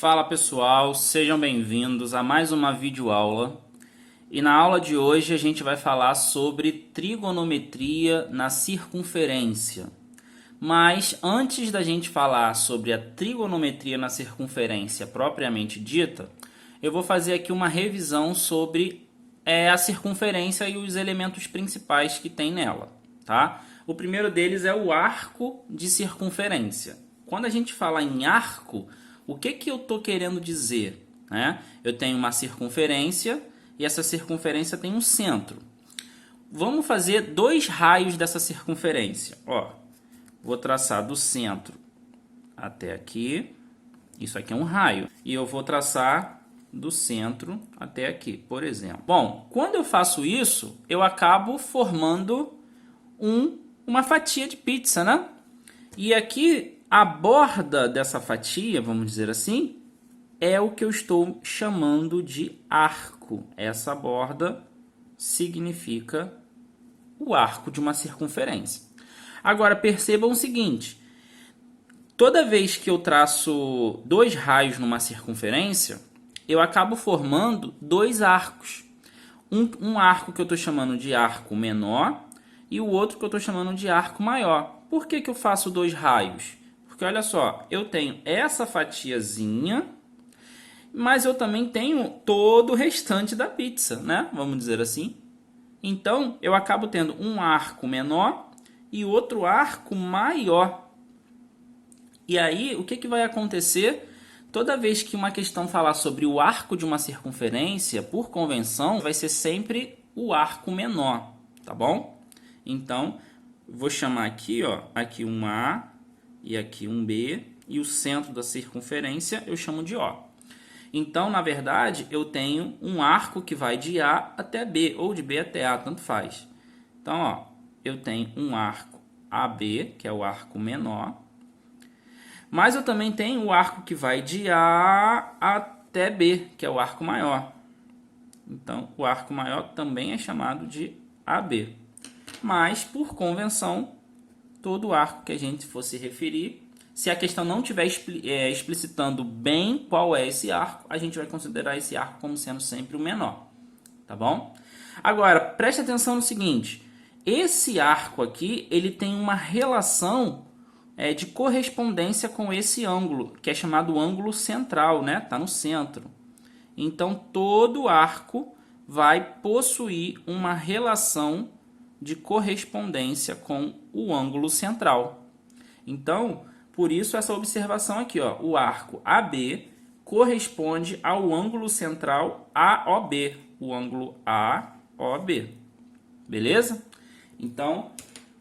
Fala pessoal, sejam bem-vindos a mais uma videoaula. E na aula de hoje a gente vai falar sobre trigonometria na circunferência. Mas antes da gente falar sobre a trigonometria na circunferência propriamente dita, eu vou fazer aqui uma revisão sobre a circunferência e os elementos principais que tem nela, tá? O primeiro deles é o arco de circunferência. Quando a gente fala em arco, o que eu estou querendo dizer? Né? Eu tenho uma circunferência e essa circunferência tem um centro. Vamos fazer dois raios dessa circunferência. Ó, vou traçar do centro até aqui. Isso aqui é um raio. E eu vou traçar do centro até aqui, por exemplo. Bom, quando eu faço isso, eu acabo formando uma fatia de pizza, né? E aqui a borda dessa fatia, vamos dizer assim, é o que eu estou chamando de arco. Essa borda significa o arco de uma circunferência. Agora percebam o seguinte, toda vez que eu traço dois raios numa circunferência, eu acabo formando dois arcos. Um arco que eu estou chamando de arco menor e o outro que eu estou chamando de arco maior. Por que eu faço dois raios? Porque olha só, eu tenho essa fatiazinha, mas eu também tenho todo o restante da pizza, né? Vamos dizer assim. Então, eu acabo tendo um arco menor e outro arco maior. E aí, o que vai acontecer? Toda vez que uma questão falar sobre o arco de uma circunferência, por convenção, vai ser sempre o arco menor, tá bom? Então, vou chamar aqui, ó, aqui um A e aqui um B, e o centro da circunferência eu chamo de O. Então, na verdade, eu tenho um arco que vai de A até B, ou de B até A, tanto faz. Então, ó, eu tenho um arco AB, que é o arco menor, mas eu também tenho o arco que vai de A até B, que é o arco maior. Então, o arco maior também é chamado de AB. Mas, por convenção, todo arco que a gente for se referir, se a questão não estiver explicitando bem qual é esse arco, a gente vai considerar esse arco como sendo sempre o menor, tá bom? Agora, preste atenção no seguinte, esse arco aqui, ele tem uma relação de correspondência com esse ângulo, que é chamado ângulo central, né? Tá no centro. Então, todo arco vai possuir uma relação de correspondência com o ângulo central. Então, por isso essa observação aqui, ó, o arco AB corresponde ao ângulo central AOB, o ângulo AOB. Beleza? Então,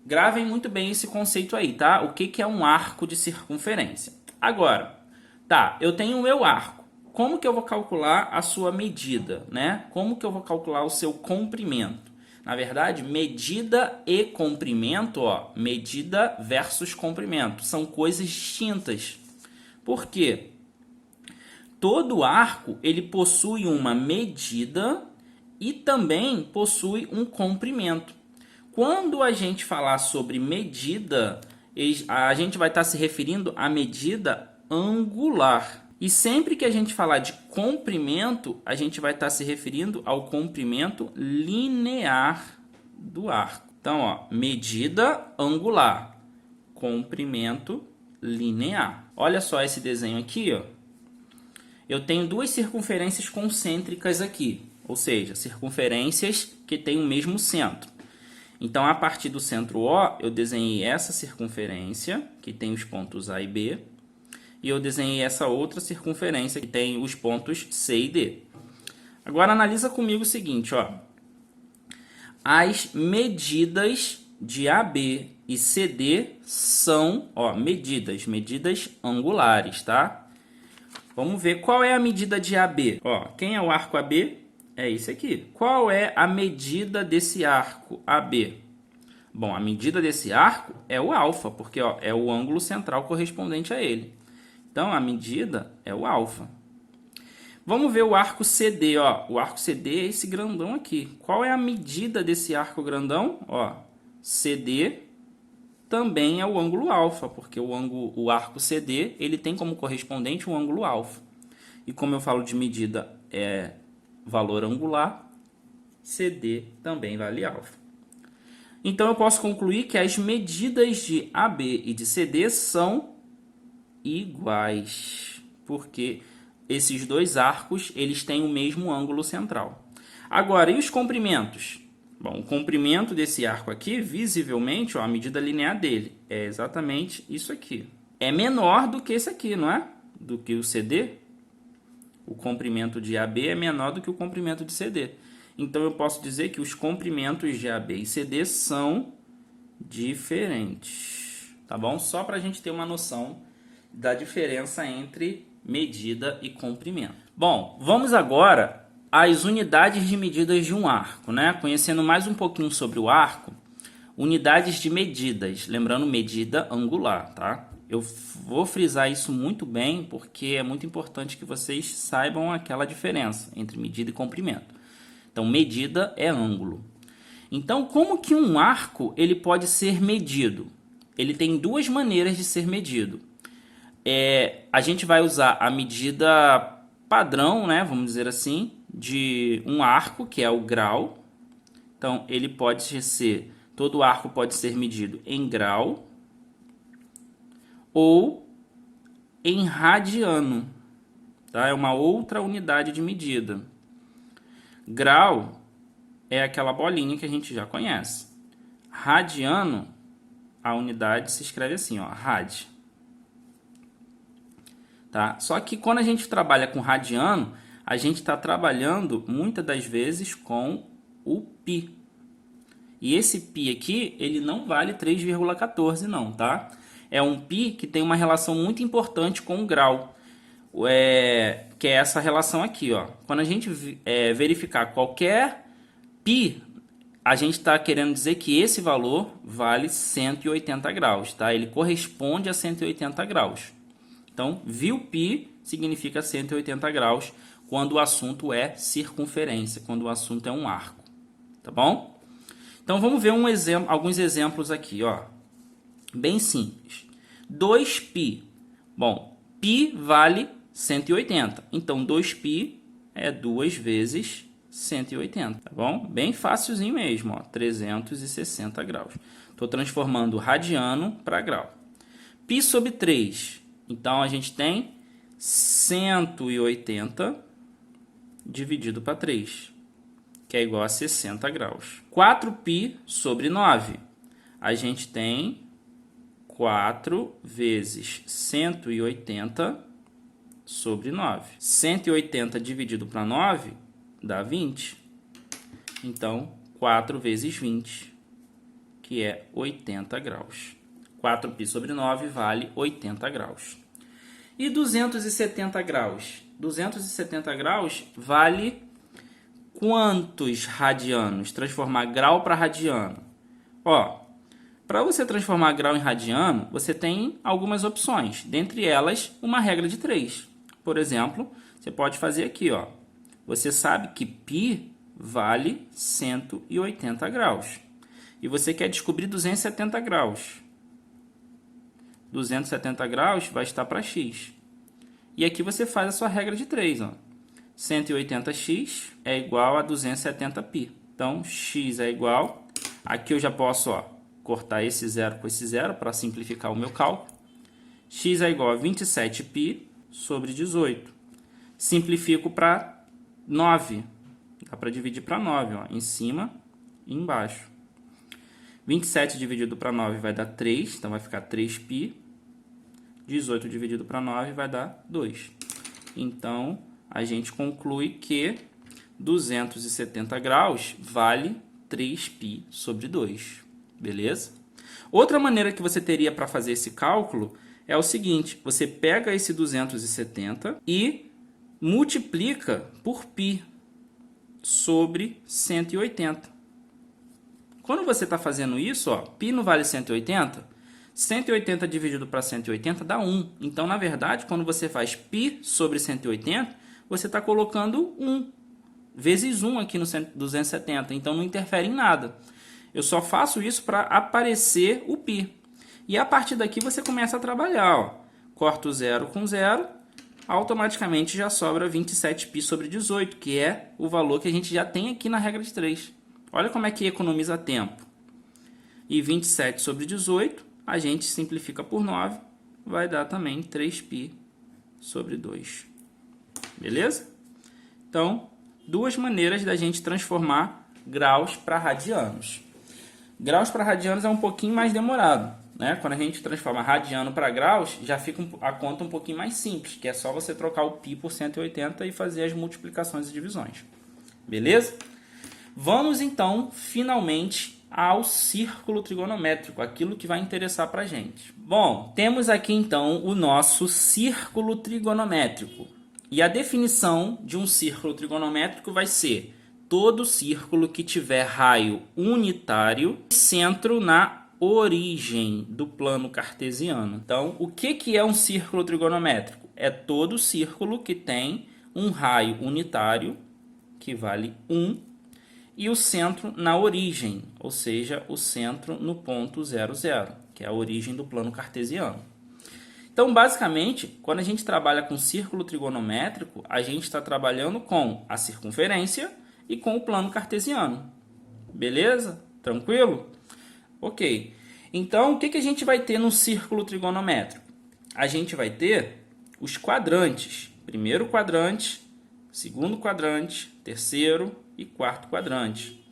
gravem muito bem esse conceito aí, tá? O que é um arco de circunferência? Agora, tá, eu tenho o meu arco. Como que eu vou calcular a sua medida, né? Como que eu vou calcular o seu comprimento? Na verdade, medida e comprimento, ó, medida versus comprimento, são coisas distintas. Por quê? Todo arco, ele possui uma medida e também possui um comprimento. Quando a gente falar sobre medida, a gente vai estar se referindo à medida angular. E sempre que a gente falar de comprimento, a gente vai estar se referindo ao comprimento linear do arco. Então, ó, medida angular, comprimento linear. Olha só esse desenho aqui, ó. Eu tenho duas circunferências concêntricas aqui, ou seja, circunferências que têm o mesmo centro. Então, a partir do centro O, eu desenhei essa circunferência, que tem os pontos A e B, e eu desenhei essa outra circunferência que tem os pontos C e D. Agora analisa comigo o seguinte, ó. As medidas de AB e CD são, ó, medidas angulares, tá? Vamos ver qual é a medida de AB. Ó, quem é o arco AB? É esse aqui. Qual é a medida desse arco AB? Bom, a medida desse arco é o alfa, porque ó, é o ângulo central correspondente a ele. Então, a medida é o alfa. Vamos ver o arco CD, ó. O arco CD é esse grandão aqui. Qual é a medida desse arco grandão? Ó, CD também é o ângulo alfa, porque o arco CD ele tem como correspondente o ângulo alfa. E como eu falo de medida é valor angular, CD também vale alfa. Então eu posso concluir que as medidas de AB e de CD são iguais, porque esses dois arcos eles têm o mesmo ângulo central. Agora, e os comprimentos? Bom, o comprimento desse arco aqui, visivelmente, ó, a medida linear dele é exatamente isso aqui. É menor do que esse aqui, não é? Do que o CD. O comprimento de AB é menor do que o comprimento de CD. Então, eu posso dizer que os comprimentos de AB e CD são diferentes. Tá bom? Só para a gente ter uma noção da diferença entre medida e comprimento. Bom, vamos agora às unidades de medidas de um arco, né? Conhecendo mais um pouquinho sobre o arco, unidades de medidas, lembrando medida angular, tá? Eu vou frisar isso muito bem, porque é muito importante que vocês saibam aquela diferença entre medida e comprimento. Então, medida é ângulo. Então, como que um arco ele pode ser medido? Ele tem duas maneiras de ser medido. A gente vai usar a medida padrão, né, vamos dizer assim, de um arco, que é o grau. Então, ele pode ser, todo arco pode ser medido em grau ou em radiano, tá? É uma outra unidade de medida. Grau é aquela bolinha que a gente já conhece. Radiano, a unidade se escreve assim, ó, rad. Tá? Só que quando a gente trabalha com radiano, a gente está trabalhando muitas das vezes com o π. E esse π aqui, ele não vale 3,14 não, tá? É um π que tem uma relação muito importante com o grau, que é essa relação aqui, ó. Quando a gente verificar qualquer π, a gente está querendo dizer que esse valor vale 180 graus, tá? Ele corresponde a 180 graus. Então, viu π significa 180 graus quando o assunto é circunferência, quando o assunto é um arco, tá bom? Então, vamos ver alguns exemplos aqui, ó. Bem simples. 2π. Bom, π vale 180. Então, 2π é 2 vezes 180, tá bom? Bem facilzinho mesmo, ó, 360 graus. Estou transformando radiano para grau. Π sobre 3. Então, a gente tem 180 dividido para 3, que é igual a 60 graus. 4π sobre 9. A gente tem 4 vezes 180 sobre 9. 180 dividido para 9 dá 20. Então, 4 vezes 20, que é 80 graus. 4π sobre 9 vale 80 graus. E 270 graus? 270 graus vale quantos radianos? Transformar grau para radiano. Ó, para você transformar grau em radiano, você tem algumas opções. Dentre elas, uma regra de 3. Por exemplo, você pode fazer aqui, ó. Você sabe que π vale 180 graus. E você quer descobrir 270 graus. 270 graus vai estar para x. E aqui você faz a sua regra de 3. Ó. 180x é igual a 270π. Então, x é igual... Aqui eu já posso cortar esse zero com esse zero para simplificar o meu cálculo. X é igual a 27π sobre 18. Simplifico para 9. Dá para dividir para 9, ó, em cima e embaixo. 27 dividido para 9 vai dar 3, então vai ficar 3π. 18 dividido para 9 vai dar 2. Então, a gente conclui que 270 graus vale 3π sobre 2. Beleza? Outra maneira que você teria para fazer esse cálculo é o seguinte. Você pega esse 270 e multiplica por π sobre 180. Quando você está fazendo isso, ó, π não vale 180... 180 dividido para 180 dá 1. Então, na verdade, quando você faz π sobre 180, você está colocando 1 vezes 1 aqui no 270. Então, não interfere em nada. Eu só faço isso para aparecer o π. E a partir daqui você começa a trabalhar. Ó. Corta o zero com zero, automaticamente já sobra 27π sobre 18, que é o valor que a gente já tem aqui na regra de 3. Olha como é que economiza tempo. E 27 sobre 18, a gente simplifica por 9, vai dar também 3π sobre 2. Beleza? Então, duas maneiras da gente transformar graus para radianos. Graus para radianos é um pouquinho mais demorado, né? Quando a gente transforma radiano para graus, já fica a conta um pouquinho mais simples, que é só você trocar o π por 180 e fazer as multiplicações e divisões. Beleza? Vamos então, finalmente, ao círculo trigonométrico, aquilo que vai interessar para a gente. Bom, temos aqui então o nosso círculo trigonométrico. E a definição de um círculo trigonométrico vai ser todo círculo que tiver raio unitário e centro na origem do plano cartesiano. Então, o que é um círculo trigonométrico? É todo círculo que tem um raio unitário, que vale 1, e o centro na origem, ou seja, o centro no ponto 0, 0, que é a origem do plano cartesiano. Então, basicamente, quando a gente trabalha com círculo trigonométrico, a gente está trabalhando com a circunferência e com o plano cartesiano. Beleza? Tranquilo? Ok. Então, o que a gente vai ter no círculo trigonométrico? A gente vai ter os quadrantes. Primeiro quadrante, segundo quadrante, terceiro e quarto quadrante.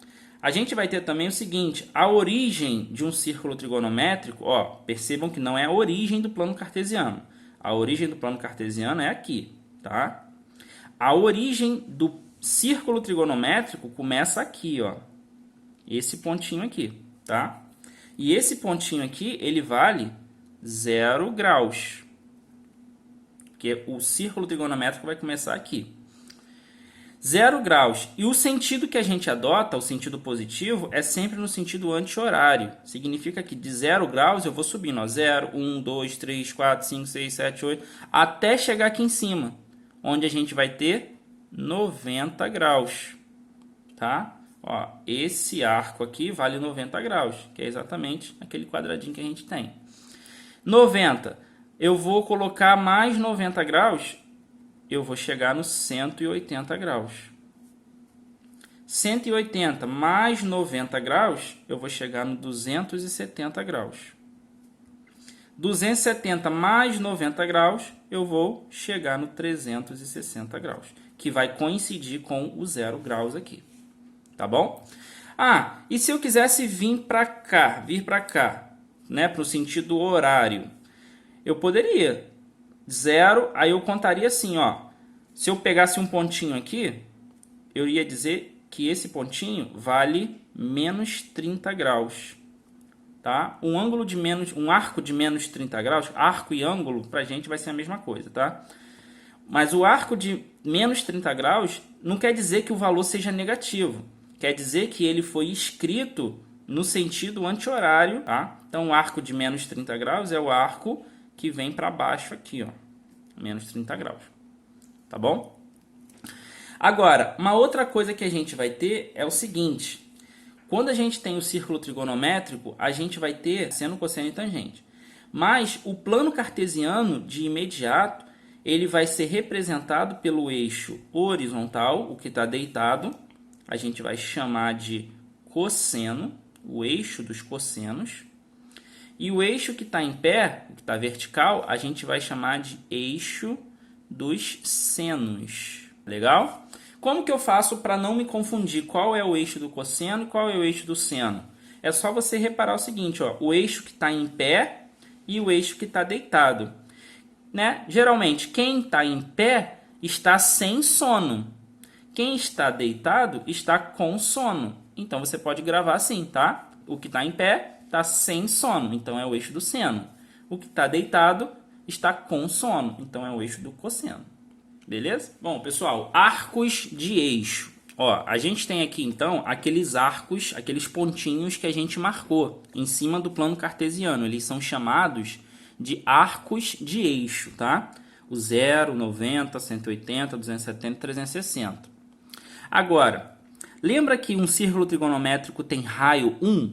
A gente vai ter também o seguinte, a origem de um círculo trigonométrico, ó, percebam que não é a origem do plano cartesiano. A origem do plano cartesiano é aqui, tá? A origem do círculo trigonométrico começa aqui, ó. Esse pontinho aqui, tá? E esse pontinho aqui, ele vale 0 graus. Porque o círculo trigonométrico vai começar aqui. 0 graus. E o sentido que a gente adota, o sentido positivo, é sempre no sentido anti-horário. Significa que de 0 graus eu vou subindo, ó, 0, 1, 2, 3, 4, 5, 6, 7, 8, até chegar aqui em cima, onde a gente vai ter 90 graus, tá? Ó, esse arco aqui vale 90 graus, que é exatamente aquele quadradinho que a gente tem. 90, eu vou colocar mais 90 graus, eu vou chegar no 180 graus. 180 mais 90 graus, eu vou chegar no 270 graus. 270 mais 90 graus, eu vou chegar no 360 graus, que vai coincidir com o 0 graus aqui. Tá bom? Ah, e se eu quisesse vir para cá, né, para o sentido horário, eu poderia. 0, aí eu contaria assim, ó. Se eu pegasse um pontinho aqui, eu ia dizer que esse pontinho vale menos 30 graus. Tá? Um arco de menos 30 graus, arco e ângulo, pra gente vai ser a mesma coisa, tá? Mas o arco de menos 30 graus não quer dizer que o valor seja negativo. Quer dizer que ele foi escrito no sentido anti-horário, tá? Então, o arco de menos 30 graus é o arco que vem para baixo aqui, ó. Menos 30 graus. Tá bom? Agora, uma outra coisa que a gente vai ter é o seguinte. Quando a gente tem o círculo trigonométrico, a gente vai ter seno, cosseno e tangente. Mas o plano cartesiano, de imediato, ele vai ser representado pelo eixo horizontal, o que está deitado. A gente vai chamar de cosseno, o eixo dos cossenos. E o eixo que está em pé, que está vertical, a gente vai chamar de eixo dos senos. Legal? Como que eu faço para não me confundir qual é o eixo do cosseno e qual é o eixo do seno? É só você reparar o seguinte, ó, o eixo que está em pé e o eixo que está deitado. Né? Geralmente, quem está em pé está sem sono. Quem está deitado está com sono. Então, você pode gravar assim, tá? O que está em pé está sem sono, então é o eixo do seno. O que está deitado está com sono, então é o eixo do cosseno. Beleza? Bom, pessoal, arcos de eixo. Ó, a gente tem aqui, então, aqueles arcos, aqueles pontinhos que a gente marcou em cima do plano cartesiano. Eles são chamados de arcos de eixo, tá? O 0, 90, 180, 270 e 360. Agora, lembra que um círculo trigonométrico tem raio 1?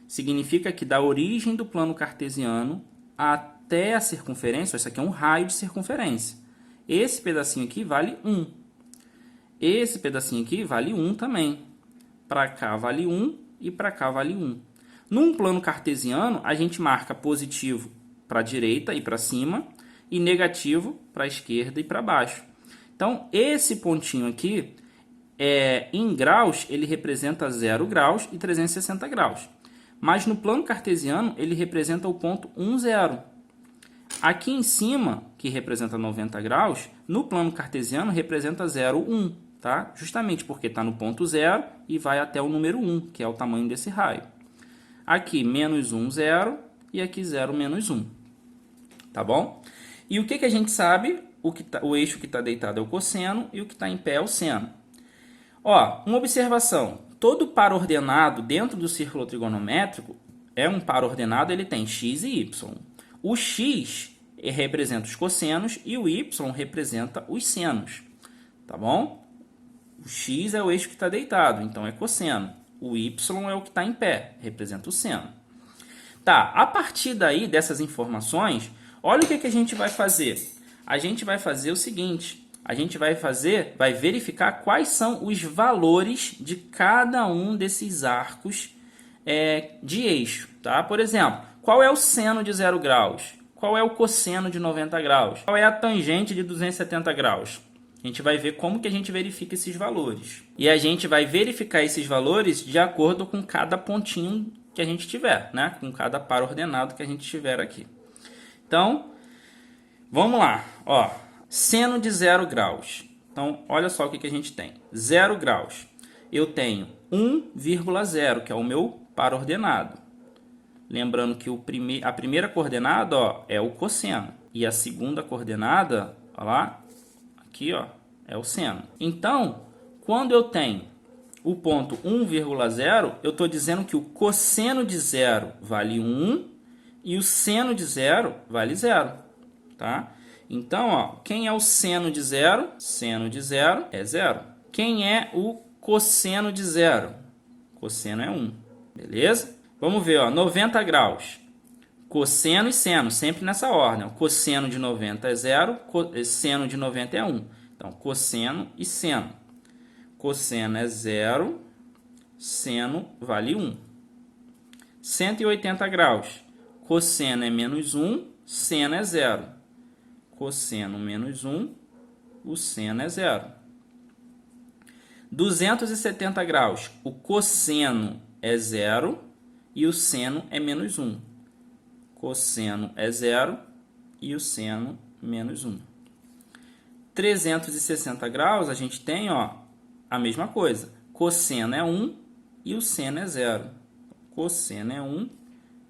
Significa que da origem do plano cartesiano até a circunferência, isso aqui é um raio de circunferência, Esse pedacinho aqui vale 1. Esse pedacinho aqui vale 1 também. Para cá vale 1 e para cá vale 1. Num plano cartesiano, a gente marca positivo para a direita e para cima e negativo para a esquerda e para baixo. Então, esse pontinho aqui, em graus, ele representa 0 graus e 360 graus. Mas no plano cartesiano, ele representa o ponto 1, 0. Aqui em cima, que representa 90 graus, no plano cartesiano representa 0, 1. Tá? Justamente porque está no ponto 0 e vai até o número 1, que é o tamanho desse raio. Aqui, menos 1, 0, e aqui 0, menos 1. Tá bom? E o que a gente sabe? O eixo que está deitado é o cosseno e o que está em pé é o seno. Ó, uma observação. Todo par ordenado dentro do círculo trigonométrico é um par ordenado, ele tem x e y. O x representa os cossenos e o y representa os senos. Tá bom? O x é o eixo que está deitado, então é cosseno. O y é o que está em pé, representa o seno. Tá, a partir daí, dessas informações, olha o que a gente vai fazer. A gente vai fazer o seguinte, a gente vai verificar quais são os valores de cada um desses arcos de eixo. Tá? Por exemplo, qual é o seno de 0 graus? Qual é o cosseno de 90 graus? Qual é a tangente de 270 graus? A gente vai ver como que a gente verifica esses valores. E a gente vai verificar esses valores de acordo com cada pontinho que a gente tiver, né? Com cada par ordenado que a gente tiver aqui. Então, vamos lá. Ó, seno de 0 graus. Então, olha só o que a gente tem. 0 graus. Eu tenho 1,0, que é o meu par ordenado. Lembrando que a primeira coordenada, ó, é o cosseno. E a segunda coordenada, ó lá, aqui, ó, é o seno. Então, quando eu tenho o ponto 1,0, eu estou dizendo que o cosseno de 0 vale 1 e o seno de 0 vale 0. Tá? Então, ó, quem é o seno de 0? Seno de 0 é 0. Quem é o cosseno de 0? Cosseno é 1. Beleza? Vamos ver, ó, 90 graus. Cosseno e seno, sempre nessa ordem. O cosseno de 90 é 0, seno de 90 é 1. Então, cosseno e seno. Cosseno é 0, seno vale 1. 180 graus. Cosseno é menos 1, seno é 0. Cosseno menos 1, o seno é 0. 270 graus. O cosseno é 0 e o seno é menos 1. Cosseno é 0 e o seno menos 1. 360 graus, a gente tem, ó, a mesma coisa. Cosseno é 1 e o seno é 0. Cosseno é 1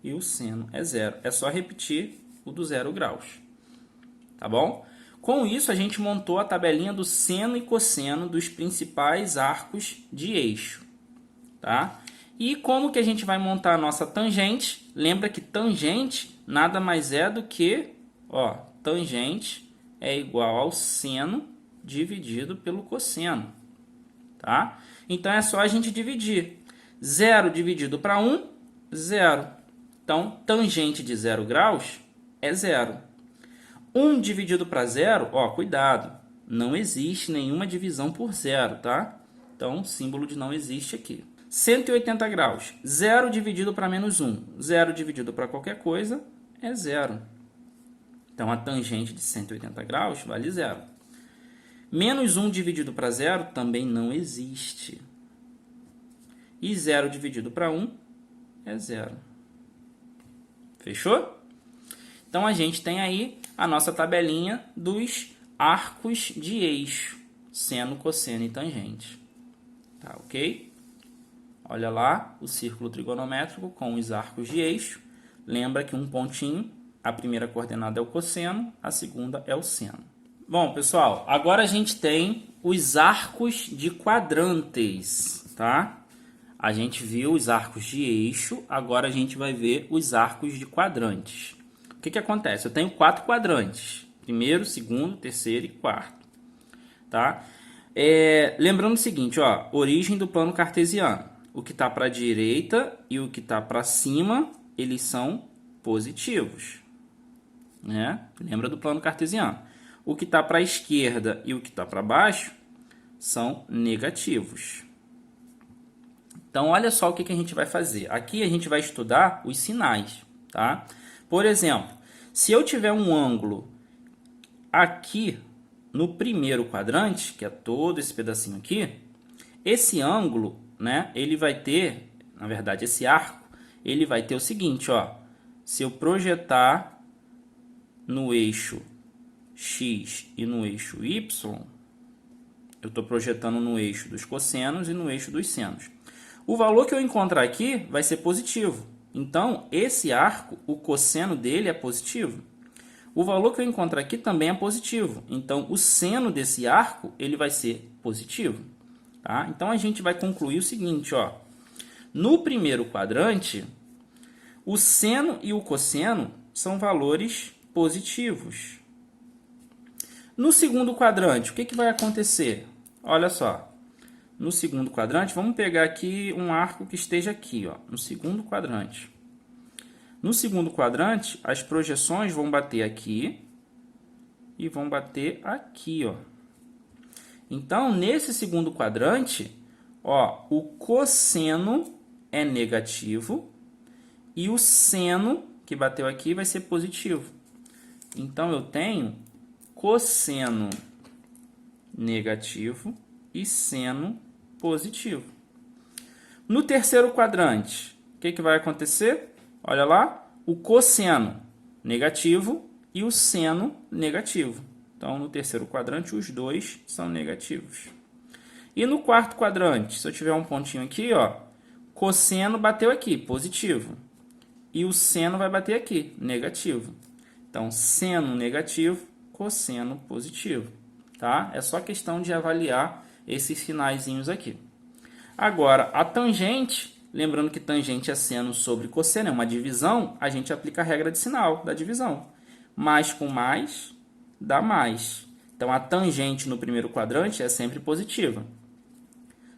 e o seno é 0. É só repetir o do 0 graus. Tá bom? Com isso, a gente montou a tabelinha do seno e cosseno dos principais arcos de eixo. Tá? E como que a gente vai montar a nossa tangente? Lembra que tangente nada mais é do que, ó, tangente é igual ao seno dividido pelo cosseno. Tá? Então, é só a gente dividir. 0 dividido para 1, 0. Então, tangente de 0 graus é 0. 1 dividido para 0, ó, cuidado, não existe nenhuma divisão por 0, tá? Então, símbolo de não existe aqui. 180 graus, 0 dividido para menos 1. 0 dividido para qualquer coisa é 0. Então, a tangente de 180 graus vale 0. Menos 1 dividido para 0 também não existe. E 0 dividido para 1 é 0. Fechou? Então, a gente tem aí a nossa tabelinha dos arcos de eixo, seno, cosseno e tangente. Tá, ok? Olha lá o círculo trigonométrico com os arcos de eixo. Lembra que um pontinho, a primeira coordenada é o cosseno, a segunda é o seno. Bom, pessoal, agora a gente tem os arcos de quadrantes, tá? A gente viu os arcos de eixo, agora a gente vai ver os arcos de quadrantes. O que acontece? Eu tenho 4 quadrantes. Primeiro, segundo, terceiro e quarto. Tá? Lembrando o seguinte, ó, origem do plano cartesiano. O que está para a direita e o que está para cima, eles são positivos. Né? Lembra do plano cartesiano. o que está para a esquerda e o que está para baixo são negativos. Então, olha só o que a gente vai fazer. Aqui a gente vai estudar os sinais, tá? Por exemplo, se eu tiver um ângulo aqui no primeiro quadrante, que é todo esse pedacinho aqui, esse ângulo, né, ele vai ter, na verdade, esse arco, ele vai ter o seguinte, ó, se eu projetar no eixo X e no eixo Y, eu estou projetando no eixo dos cossenos e no eixo dos senos. O valor que eu encontrar aqui vai ser positivo. Então, esse arco, o cosseno dele é positivo. O valor que eu encontrar aqui também é positivo. Então, o seno desse arco, ele vai ser positivo. Tá? Então, a gente vai concluir o seguinte, ó. No primeiro quadrante, o seno e o cosseno são valores positivos. No segundo quadrante, o que vai acontecer? Olha só. No segundo quadrante, vamos pegar aqui um arco que esteja aqui, ó, no segundo quadrante. No segundo quadrante, as projeções vão bater aqui e vão bater aqui, ó. Então, nesse segundo quadrante, ó, o cosseno é negativo e o seno que bateu aqui vai ser positivo. Então, eu tenho cosseno negativo e seno positivo. No terceiro quadrante, o que vai acontecer? Olha lá, o cosseno negativo e o seno negativo. Então, no terceiro quadrante, os dois são negativos. E no quarto quadrante, se eu tiver um pontinho aqui, ó, cosseno bateu aqui, positivo. E o seno vai bater aqui, negativo. Então, seno negativo, cosseno positivo. Tá? É só questão de avaliar esses sinaizinhos aqui. Agora, a tangente, lembrando que tangente é seno sobre cosseno, é uma divisão, a gente aplica a regra de sinal da divisão. Mais com mais, dá mais. Então, a tangente no primeiro quadrante é sempre positiva.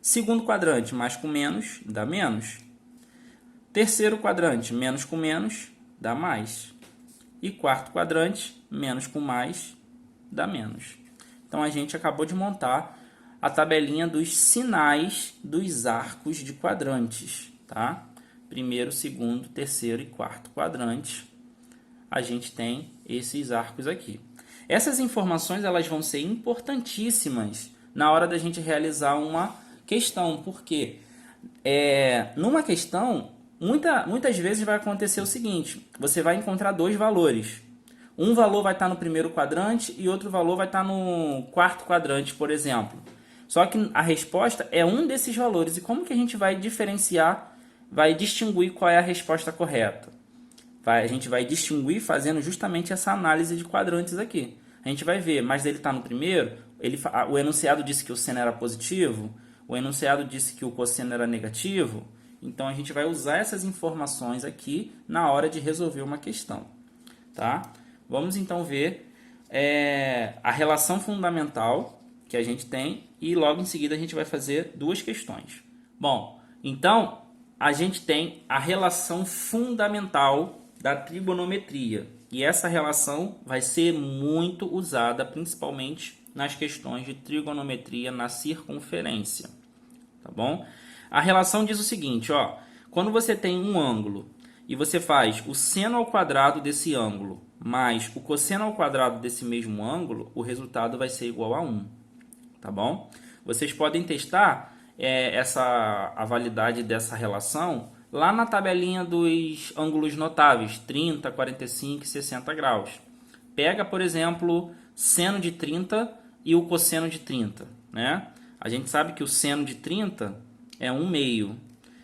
Segundo quadrante, mais com menos, dá menos. Terceiro quadrante, menos com menos, dá mais. E quarto quadrante, menos com mais, dá menos. Então, a gente acabou de montar a tabelinha dos sinais dos arcos de quadrantes, tá? Primeiro, segundo, terceiro e quarto quadrante, a gente tem esses arcos aqui. Essas informações elas vão ser importantíssimas na hora da gente realizar uma questão, porque numa questão, muitas vezes vai acontecer o seguinte, você vai encontrar dois valores. Um valor vai estar no primeiro quadrante e outro valor vai estar no quarto quadrante, por exemplo. Só que a resposta é um desses valores. E como que a gente vai diferenciar, vai distinguir qual é a resposta correta? A gente vai distinguir fazendo justamente essa análise de quadrantes aqui. A gente vai ver, mas ele está no primeiro, o enunciado disse que o seno era positivo, o enunciado disse que o cosseno era negativo. Então, a gente vai usar essas informações aqui na hora de resolver uma questão. Tá? Vamos então ver a relação fundamental que a gente tem e logo em seguida a gente vai fazer duas questões. Bom, então a gente tem a relação fundamental da trigonometria e essa relação vai ser muito usada principalmente nas questões de trigonometria na circunferência, tá bom? A relação diz o seguinte, ó, quando você tem um ângulo e você faz o seno ao quadrado desse ângulo mais o cosseno ao quadrado desse mesmo ângulo, o resultado vai ser igual a 1. Tá bom? Vocês podem testar a validade dessa relação lá na tabelinha dos ângulos notáveis, 30, 45 e 60 graus. Pega, por exemplo, seno de 30 e o cosseno de 30. Né? A gente sabe que o seno de 30 é 1/2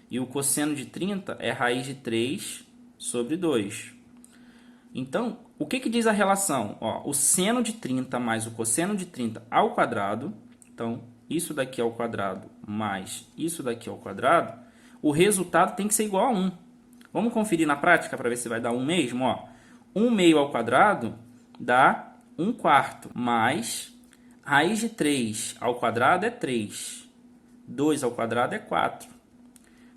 e o cosseno de 30 é raiz de 3 sobre 2. Então, o que diz a relação? Ó, o seno de 30 mais o cosseno de 30 ao quadrado, então, isso daqui ao quadrado mais isso daqui ao quadrado, o resultado tem que ser igual a 1. Vamos conferir na prática para ver se vai dar 1 mesmo? Ó, 1/2 ao quadrado dá 1/4, mais raiz de 3 ao quadrado é 3. 2 ao quadrado é 4.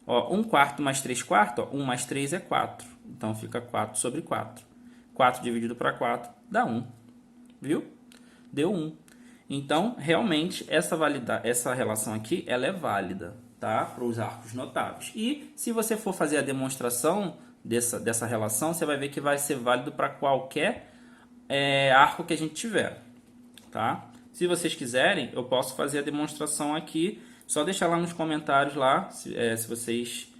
Ó, 1/4 mais 3/4, ó, 1 mais 3 é 4. Então, fica 4 sobre 4. 4 dividido para 4 dá 1. Viu? deu 1. Então, realmente, essa relação aqui ela é válida, tá? Para os arcos notáveis. E se você for fazer a demonstração dessa relação, você vai ver que vai ser válido para qualquer arco que a gente tiver, tá? Se vocês quiserem, eu posso fazer a demonstração aqui. Só deixar lá nos comentários lá, se vocês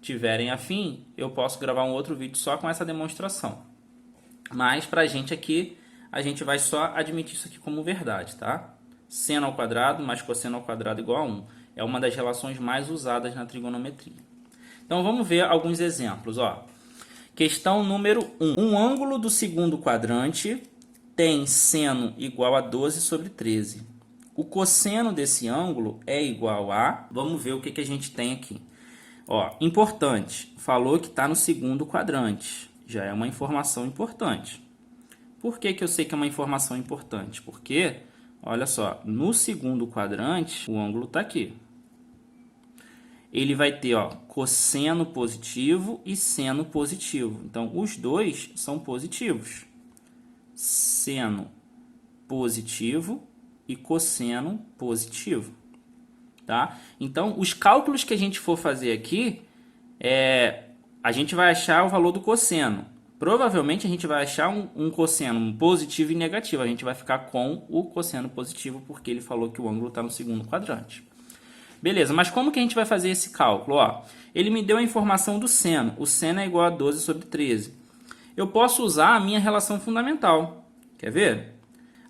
tiverem afim, eu posso gravar um outro vídeo só com essa demonstração. Mas pra gente aqui, a gente vai só admitir isso aqui como verdade, tá? Seno ao quadrado mais cosseno ao quadrado igual a 1. É uma das relações mais usadas na trigonometria. Então vamos ver alguns exemplos, ó. Questão número 1. Um ângulo do segundo quadrante tem seno igual a 12 sobre 13. O cosseno desse ângulo é igual a... Vamos ver o que a gente tem aqui. Ó, importante, falou que está no segundo quadrante. Já é uma informação importante. Por que eu sei que é uma informação importante? Porque, olha só, no segundo quadrante, o ângulo está aqui. Ele vai ter, ó, cosseno positivo e seno positivo. Então, os dois são positivos. Seno positivo e cosseno positivo. Tá? Então, os cálculos que a gente for fazer aqui, a gente vai achar o valor do cosseno. Provavelmente a gente vai achar um cosseno positivo e negativo. A gente vai ficar com o cosseno positivo, porque ele falou que o ângulo está no segundo quadrante. Beleza, mas como que a gente vai fazer esse cálculo? Ó, ele me deu a informação do seno. O seno é igual a 12 sobre 13. Eu posso usar a minha relação fundamental. Quer ver?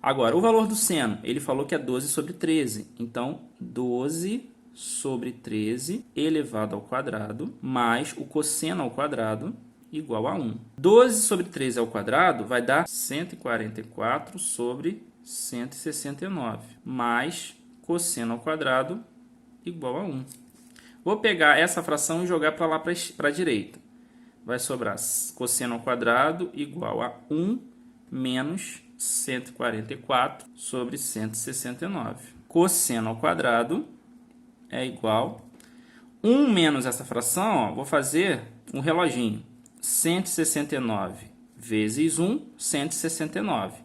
Agora, o valor do seno, ele falou que é 12 sobre 13. Então, 12 sobre 13 elevado ao quadrado mais o cosseno ao quadrado igual a 1. 12 sobre 13 ao quadrado vai dar 144 sobre 169 mais cosseno ao quadrado igual a 1. Vou pegar essa fração e jogar para lá para a direita. Vai sobrar cosseno ao quadrado igual a 1 menos 144 sobre 169. Cosseno ao quadrado é igual 1 menos essa fração, ó, vou fazer um reloginho. 169 vezes 1, 169.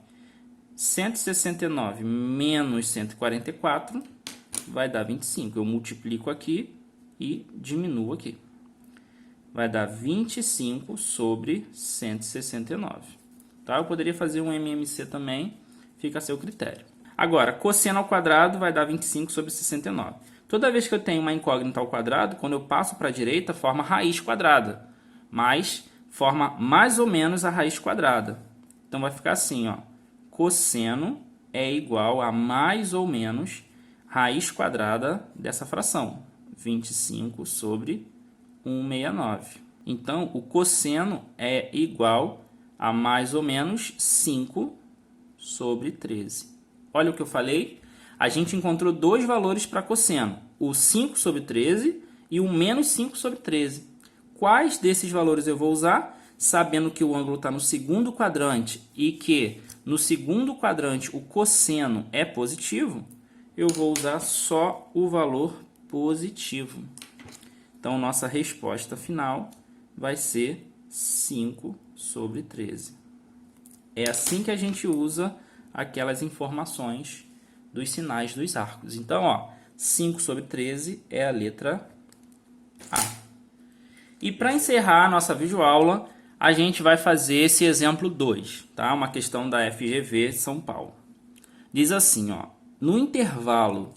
169 menos 144 vai dar 25. Eu multiplico aqui e diminuo aqui. Vai dar 25 sobre 169. Tá? Eu poderia fazer um MMC também, fica a seu critério. Agora, cosseno ao quadrado vai dar 25 sobre 69. Toda vez que eu tenho uma incógnita ao quadrado, quando eu passo para a direita, forma raiz quadrada. Mas forma mais ou menos a raiz quadrada. Então vai ficar assim, ó. Cosseno é igual a mais ou menos raiz quadrada dessa fração. 25 sobre 169. Então, o cosseno é igual a mais ou menos 5 sobre 13. Olha o que eu falei. A gente encontrou dois valores para cosseno. O 5 sobre 13 e o menos 5 sobre 13. Quais desses valores eu vou usar? Sabendo que o ângulo está no segundo quadrante e que no segundo quadrante o cosseno é positivo, eu vou usar só o valor positivo. Então, nossa resposta final vai ser 5 sobre 13. É assim que a gente usa aquelas informações dos sinais dos arcos. Então, ó, 5 sobre 13 é a letra A. E para encerrar a nossa videoaula, a gente vai fazer esse exemplo 2, tá? Uma questão da FGV São Paulo. Diz assim, ó, no intervalo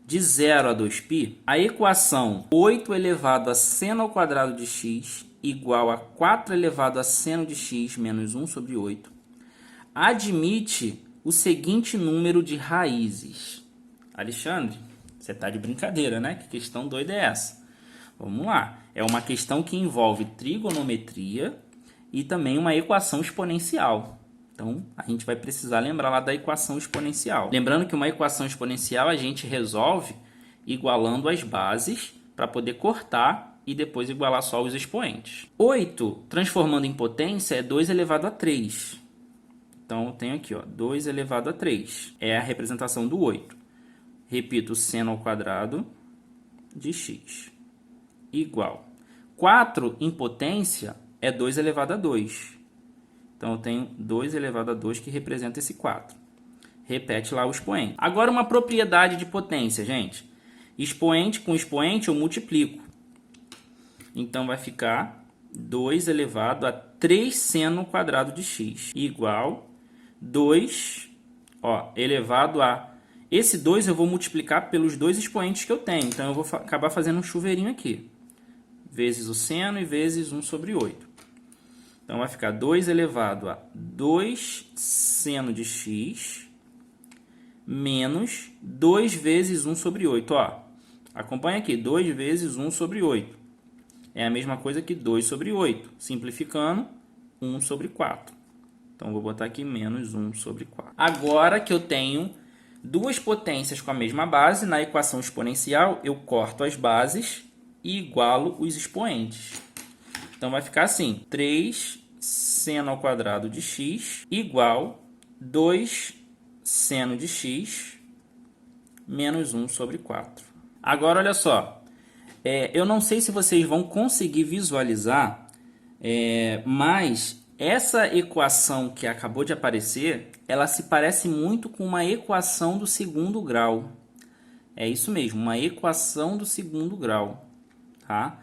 de 0 a 2π, a equação 8 elevado a seno ao quadrado de x igual a 4 elevado a seno de x menos 1 sobre 8 admite o seguinte número de raízes. Alexandre, você está de brincadeira, né? Que questão doida é essa? Vamos lá. É uma questão que envolve trigonometria e também uma equação exponencial. Então, a gente vai precisar lembrar lá da equação exponencial. Lembrando que uma equação exponencial a gente resolve igualando as bases para poder cortar e depois igualar só os expoentes. 8, transformando em potência, é 2 elevado a 3. Então, eu tenho aqui, ó, 2 elevado a 3. É a representação do 8. Repito, seno ao quadrado de x igual. 4 em potência é 2 elevado a 2. Então, eu tenho 2 elevado a 2 que representa esse 4. repete lá o expoente. Agora uma propriedade de potência, gente. Expoente com expoente eu multiplico. Então vai ficar 2 elevado a 3 seno ao quadrado de x igual 2 elevado a... Esse 2 eu vou multiplicar pelos dois expoentes que eu tenho. Então eu vou acabar fazendo um chuveirinho aqui. Vezes o seno e vezes 1 sobre 8. Então vai ficar 2 elevado a 2 seno de x menos 2 vezes 1 sobre 8. Acompanha aqui, 2 vezes 1 sobre 8. É a mesma coisa que 2 sobre 8. Simplificando, 1 sobre 4. Então, vou botar aqui menos 1 sobre 4. Agora que eu tenho duas potências com a mesma base, na equação exponencial, eu corto as bases e igualo os expoentes. Então, vai ficar assim, 3 seno ao quadrado de x igual 2 seno de x menos 1 sobre 4. Agora, olha só. Eu não sei se vocês vão conseguir visualizar, mas essa equação que acabou de aparecer, ela se parece muito com uma equação do segundo grau. É isso mesmo, uma equação do segundo grau. Tá?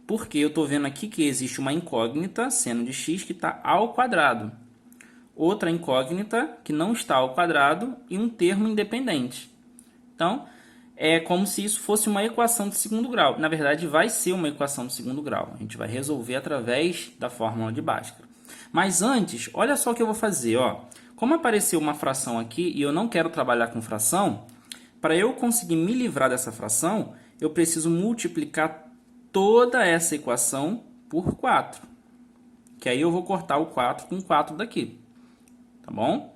Porque eu estou vendo aqui que existe uma incógnita, seno de x, que está ao quadrado. Outra incógnita que não está ao quadrado e um termo independente. Então, é como se isso fosse uma equação de segundo grau. Na verdade, vai ser uma equação de segundo grau. A gente vai resolver através da fórmula de Bhaskara. Mas antes, olha só o que eu vou fazer. Como apareceu uma fração aqui e eu não quero trabalhar com fração, para eu conseguir me livrar dessa fração, eu preciso multiplicar toda essa equação por 4. Que aí eu vou cortar o 4 com 4 daqui. Tá bom?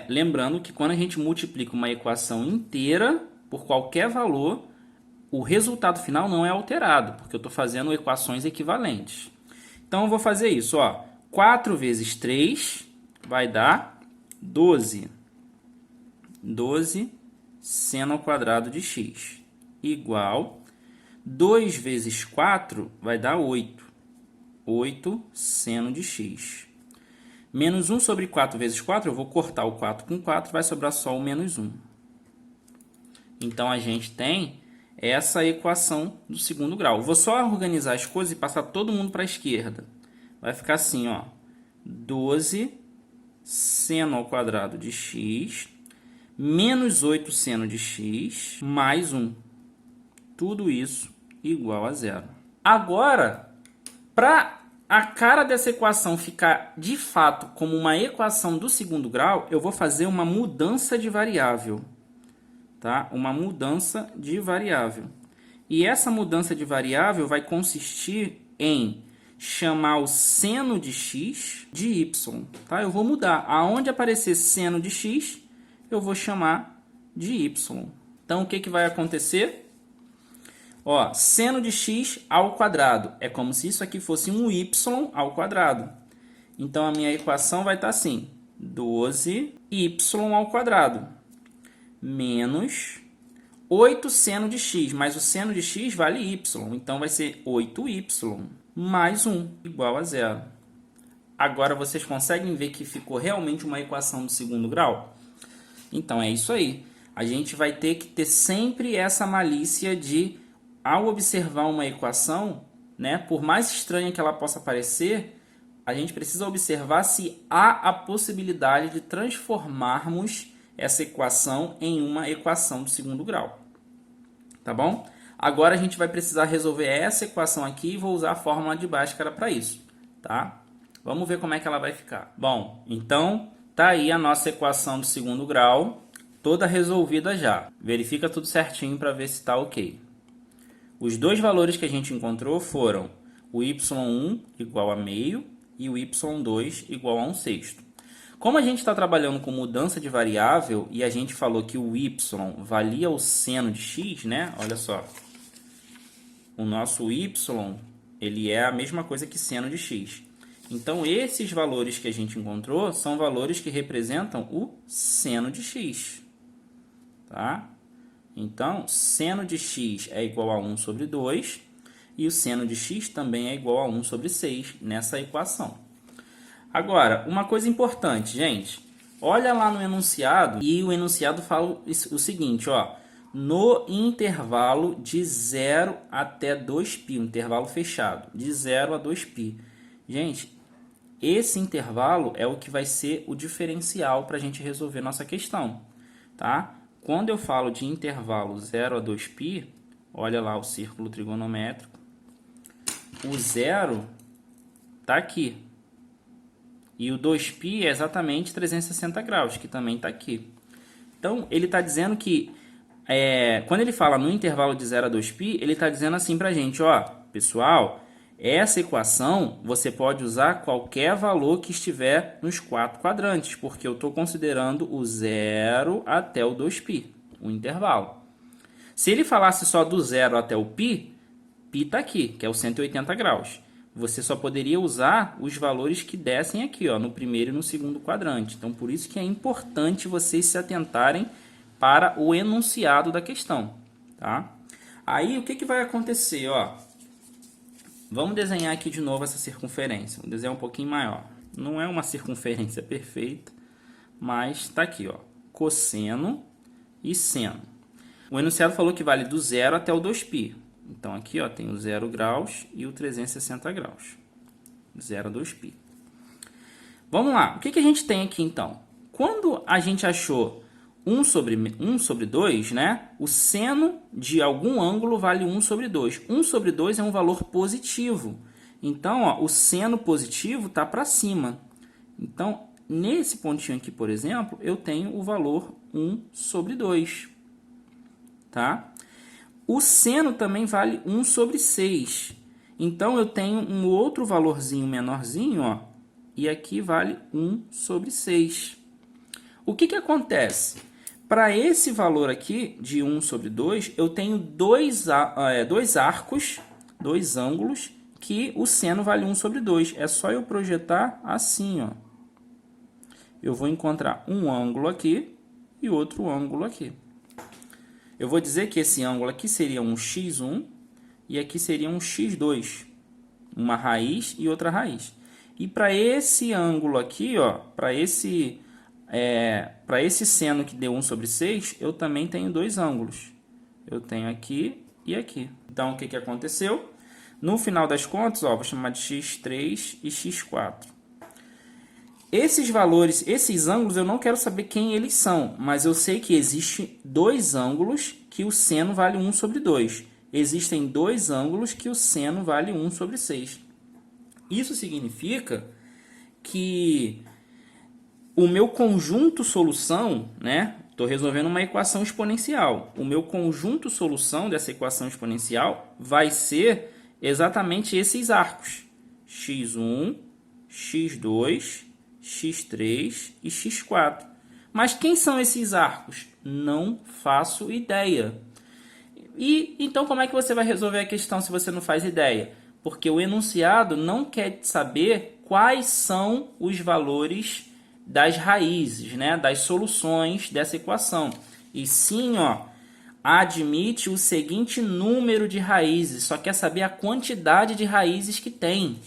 Lembrando que quando a gente multiplica uma equação inteira por qualquer valor, o resultado final não é alterado, porque eu estou fazendo equações equivalentes. Então, eu vou fazer isso. 4 vezes 3 vai dar 12. 12 seno ao quadrado de x igual 2 vezes 4 vai dar 8. 8 seno de x. Menos 1 sobre 4 vezes 4, eu vou cortar o 4 com 4, vai sobrar só o menos 1. Então, a gente tem essa equação do segundo grau. Vou só organizar as coisas e passar todo mundo para a esquerda. Vai ficar assim, 12 seno ao quadrado de x, menos 8 seno de x, mais 1. Tudo isso igual a zero. Agora, para a cara dessa equação ficar de fato como uma equação do segundo grau, eu vou fazer uma mudança de variável. Tá? Uma mudança de variável. E essa mudança de variável vai consistir em chamar o seno de x de y. Tá? Eu vou mudar. Aonde aparecer seno de x, eu vou chamar de y. Então, o que vai acontecer? Seno de x ao quadrado. É como se isso aqui fosse um y ao quadrado. Então, a minha equação vai estar assim. 12y ao quadrado menos 8 seno de x. Mas o seno de x vale y. Então, vai ser 8y mais 1 igual a zero. Agora, vocês conseguem ver que ficou realmente uma equação do segundo grau? Então, é isso aí. A gente vai ter que ter sempre essa malícia de, ao observar uma equação, né, por mais estranha que ela possa parecer, a gente precisa observar se há a possibilidade de transformarmos essa equação em uma equação do segundo grau. Tá bom? Agora a gente vai precisar resolver essa equação aqui e vou usar a fórmula de Bhaskara para isso. Tá? Vamos ver como é que ela vai ficar. Bom, então tá aí a nossa equação do segundo grau, toda resolvida já. Verifica tudo certinho para ver se está ok. Os dois valores que a gente encontrou foram o y1 igual a meio e o y2 igual a 1/6. Como a gente está trabalhando com mudança de variável e a gente falou que o y valia o seno de x, né? Olha só. O nosso y, ele é a mesma coisa que seno de x. Então, esses valores que a gente encontrou são valores que representam o seno de x. Tá? Então, seno de x é igual a 1 sobre 2 e o seno de x também é igual a 1 sobre 6 nessa equação. Agora, uma coisa importante, gente. olha lá no enunciado, e o enunciado fala o seguinte, ó, no intervalo de 0 até 2π, um intervalo fechado, de 0 a 2π. Gente, esse intervalo é o que vai ser o diferencial para a gente resolver nossa questão, tá? Quando eu falo de intervalo 0 a 2π, olha lá o círculo trigonométrico, o 0 está aqui. E o 2π é exatamente 360 graus, que também está aqui. Então, ele está dizendo que, quando ele fala no intervalo de 0 a 2π, ele está dizendo assim para a gente, ó, pessoal, essa equação você pode usar qualquer valor que estiver nos 4 quadrantes, porque eu estou considerando o 0 até o 2π, o intervalo. Se ele falasse só do 0 até o π, π está aqui, que é o 180 graus. Você só poderia usar os valores que descem aqui, ó, no primeiro e no segundo quadrante. Então, por isso que é importante vocês se atentarem para o enunciado da questão, tá? Aí, o que vai acontecer, ó? Vamos desenhar aqui de novo essa circunferência. Vou desenhar um pouquinho maior. Não é uma circunferência perfeita, mas está aqui, ó, cosseno e seno. O enunciado falou que vale do 0 até o 2π. Então, aqui ó, tem o 0 graus e o 360 graus. 0 a 2π. Vamos lá. O que a gente tem aqui, então? Quando a gente achou 1 sobre 2, né? O seno de algum ângulo vale 1 sobre 2. 1 sobre 2 é um valor positivo. Então, ó, o seno positivo está para cima. Então, nesse pontinho aqui, por exemplo, eu tenho o valor 1 sobre 2. Tá? O seno também vale 1 sobre 6. Então, eu tenho um outro valorzinho menorzinho, ó, e aqui vale 1 sobre 6. O que acontece? Para esse valor aqui, de 1 sobre 2, eu tenho dois arcos, dois ângulos, que o seno vale 1 sobre 2. É só eu projetar assim, ó. Eu vou encontrar um ângulo aqui e outro ângulo aqui. Eu vou dizer que esse ângulo aqui seria um x1 e aqui seria um x2. Uma raiz e outra raiz. E para esse ângulo aqui, ó, para esse seno que deu 1 sobre 6, eu também tenho dois ângulos. Eu tenho aqui e aqui. Então, o que aconteceu? No final das contas, ó, vou chamar de x3 e x4. Esses valores, esses ângulos, eu não quero saber quem eles são, mas eu sei que existem dois ângulos que o seno vale 1 sobre 2. Existem dois ângulos que o seno vale 1 sobre 6. Isso significa que o meu conjunto solução, né? Estou resolvendo uma equação exponencial. O meu conjunto solução dessa equação exponencial vai ser exatamente esses arcos. x1, x2, x3 e x4. Mas quem são esses arcos? Não faço ideia. E então como é que você vai resolver a questão se você não faz ideia? Porque o enunciado não quer saber quais são os valores das raízes, né, das soluções dessa equação. E sim, ó, admite o seguinte número de raízes, só quer saber a quantidade de raízes que tem.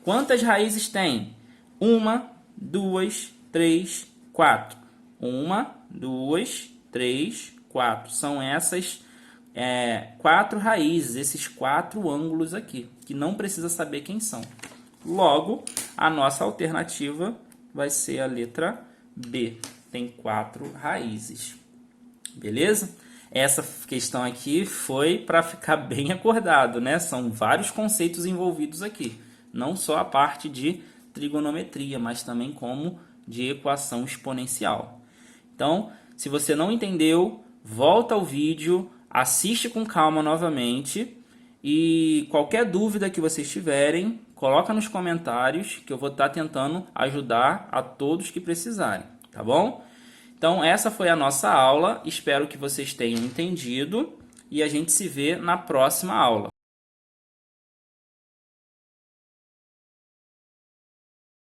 Quantas raízes tem? 1, 2, 3, 4. 1, 2, 3, 4. São essas 4 raízes, esses 4 ângulos aqui, que não precisa saber quem são. Logo, a nossa alternativa vai ser a letra B. Tem 4 raízes. Beleza? Essa questão aqui foi para ficar bem acordado, né? São vários conceitos envolvidos aqui. Não só a parte de trigonometria, mas também como de equação exponencial. Então, se você não entendeu, volta ao vídeo, assiste com calma novamente e qualquer dúvida que vocês tiverem, coloca nos comentários que eu vou estar tentando ajudar a todos que precisarem, tá bom? Então, essa foi a nossa aula, espero que vocês tenham entendido e a gente se vê na próxima aula.